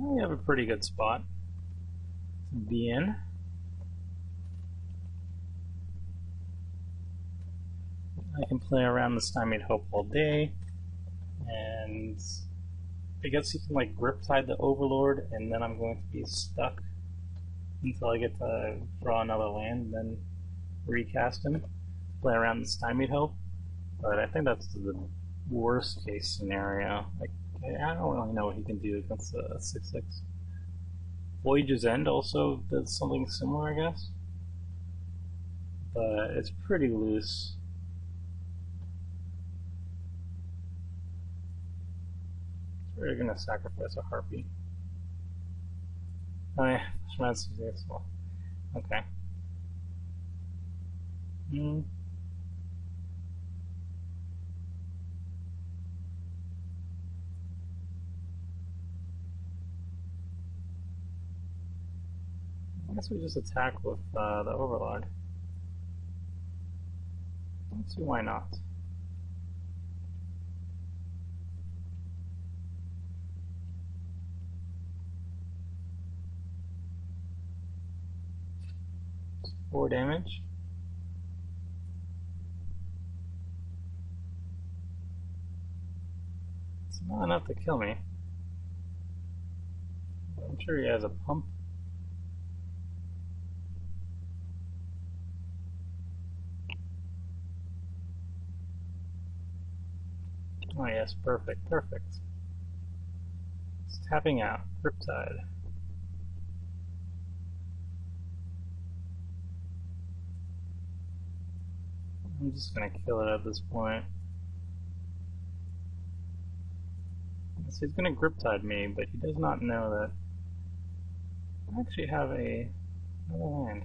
Now we have a pretty good spot to be in. I can play around the Stymied Hope all day, and I guess you can like grip tide the Overlord, and then I'm going to be stuck until I get to draw another land, and then recast him, play around the Stymied Hope. But I think that's the worst case scenario. Like, I don't really know what he can do against a 6/6. Voyage's End also does something similar, I guess, but it's pretty loose. We're gonna sacrifice a Harpy. Oh yeah, that's well. Okay. I guess we just attack with the Overlord. Don't see why not. It's 4 damage. It's not enough to kill me. I'm sure he has a pump. Oh yes, perfect, perfect. It's tapping out, Riptide. I'm just gonna kill it at this point. So he's gonna Griptide me, but he does not know that I actually have another land.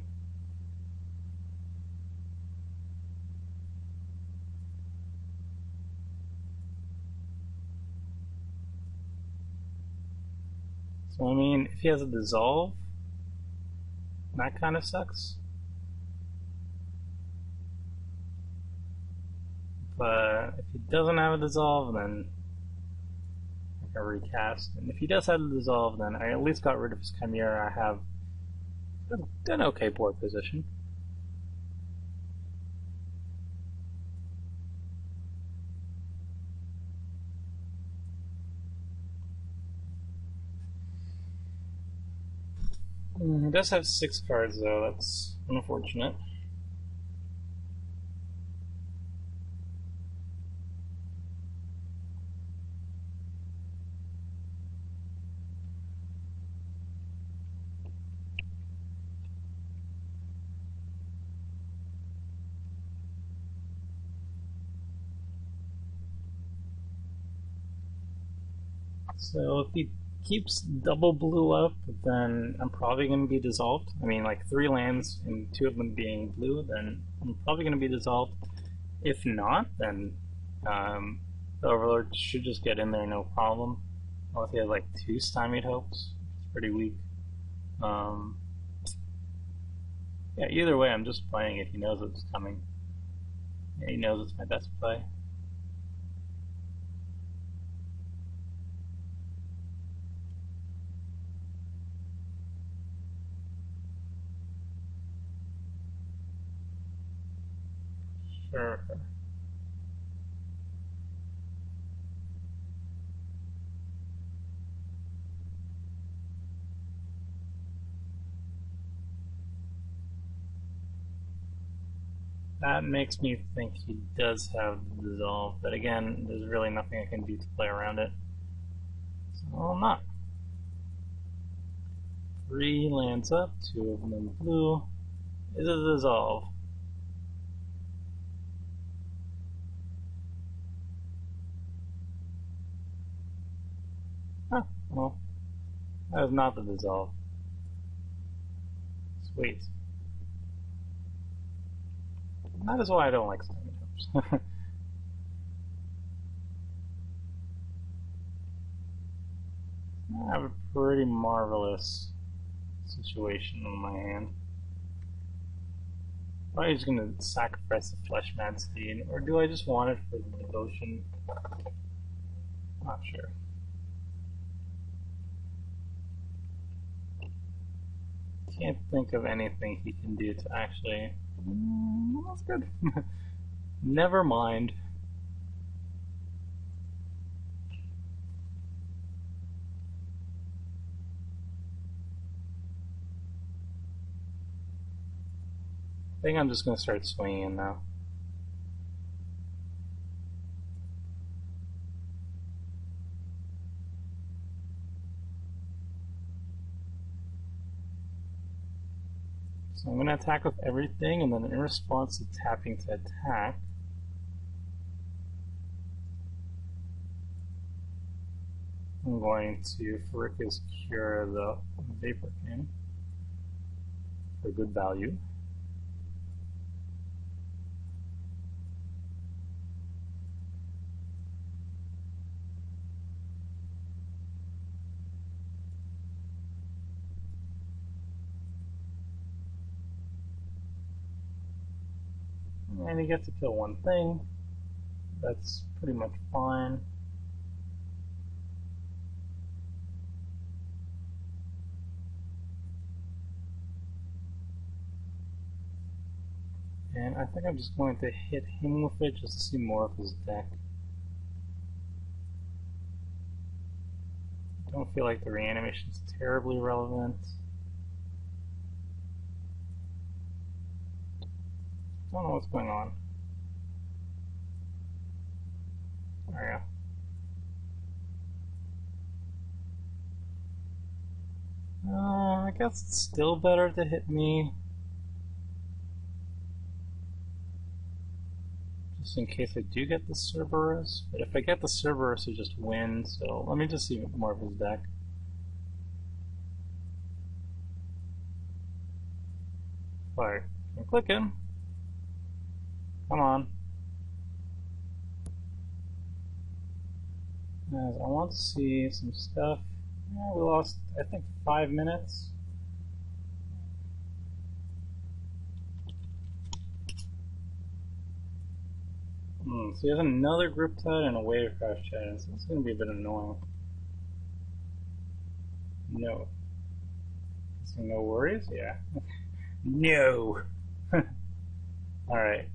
So I mean, if he has a Dissolve, that kind of sucks. But if he doesn't have a Dissolve, then I can recast. And if he does have a Dissolve, then I at least got rid of his Chimera. I have an okay board position. He does have 6 cards, though. That's unfortunate. So if he keeps double blue up, then I'm probably going to be dissolved. I mean, like 3 lands and 2 of them being blue, then I'm probably going to be dissolved. If not, then the Overlord should just get in there, no problem. Unless he has like 2 Stymied Hopes, it's pretty weak. Yeah, either way, I'm just playing it. He knows it's coming. Yeah, he knows it's my best play. Sure. That makes me think he does have Dissolve, but again, there's really nothing I can do to play around it. So I'm not. 3 lands up, 2 of them in blue. Is a Dissolve. Huh, well, that is not the Dissolve. Sweet. That is why I don't like Stymied Hopes. I have a pretty marvelous situation on my hand. Am I just going to sacrifice the Fleshmad Steed, or do I just want it for the devotion? Not sure. can't think of anything he can do to actually... that's good. Never mind. I think I'm just going to start swinging now. So I'm going to attack with everything, and then in response to tapping to attack, I'm going to Farika's Cure the Vapor King for good value. And he gets to kill one thing. That's pretty much fine. And I think I'm just going to hit him with it just to see more of his deck. I don't feel like the reanimation is terribly relevant. I don't know what's going on. There we go. I guess it's still better to hit me. Just in case I do get the Cerberus. But if I get the Cerberus, I just win. So let me just see more of his deck. Alright, I'm clicking. Come on. As I want to see some stuff. Yeah, we lost, I think, 5 minutes. So he has another Grip Tide and a Wave Crash Giant, so it's going to be a bit annoying. No. So no worries? Yeah. No! Alright,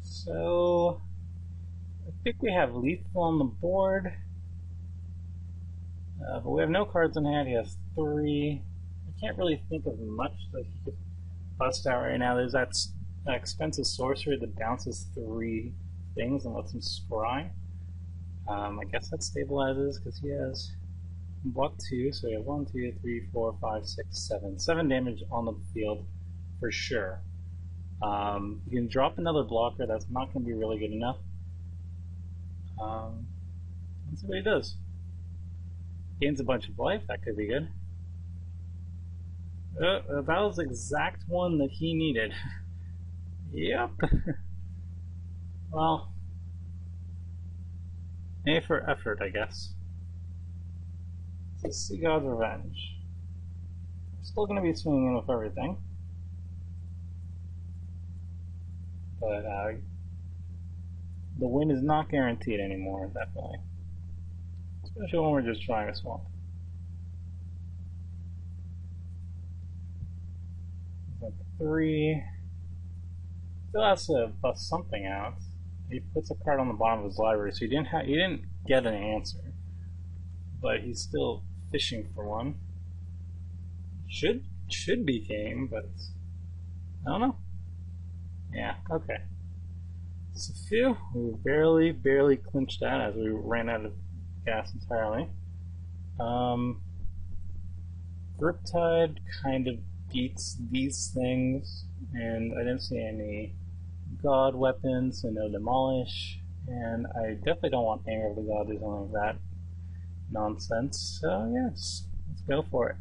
so I think we have lethal on the board, but we have no cards in hand. He has 3. I can't really think of much that he could bust out right now. There's that expensive sorcery that bounces 3 things and lets him scry. I guess that stabilizes because he has block 2, so we have 1, 2, 3, 4, 5, 6, 7. 7 damage on the field for sure. You can drop another blocker, that's not going to be really good enough. Let's see what he does. Gains a bunch of life, that could be good. That was the exact one that he needed. Yep. Well, A for effort, I guess. Let's see God's Revenge. I'm still going to be swinging in with everything. But the win is not guaranteed anymore, definitely. Especially when we're just trying a swamp. 3. Still has to bust something out. He puts a card on the bottom of his library, so he didn't get an answer. But he's still fishing for one. Should be game, but I don't know. Yeah, okay. So phew, we barely clinched that as we ran out of gas entirely. Riptide kind of beats these things, and I didn't see any god weapons, so no demolish, and I definitely don't want Anger of the God or something like that nonsense, so yes, let's go for it.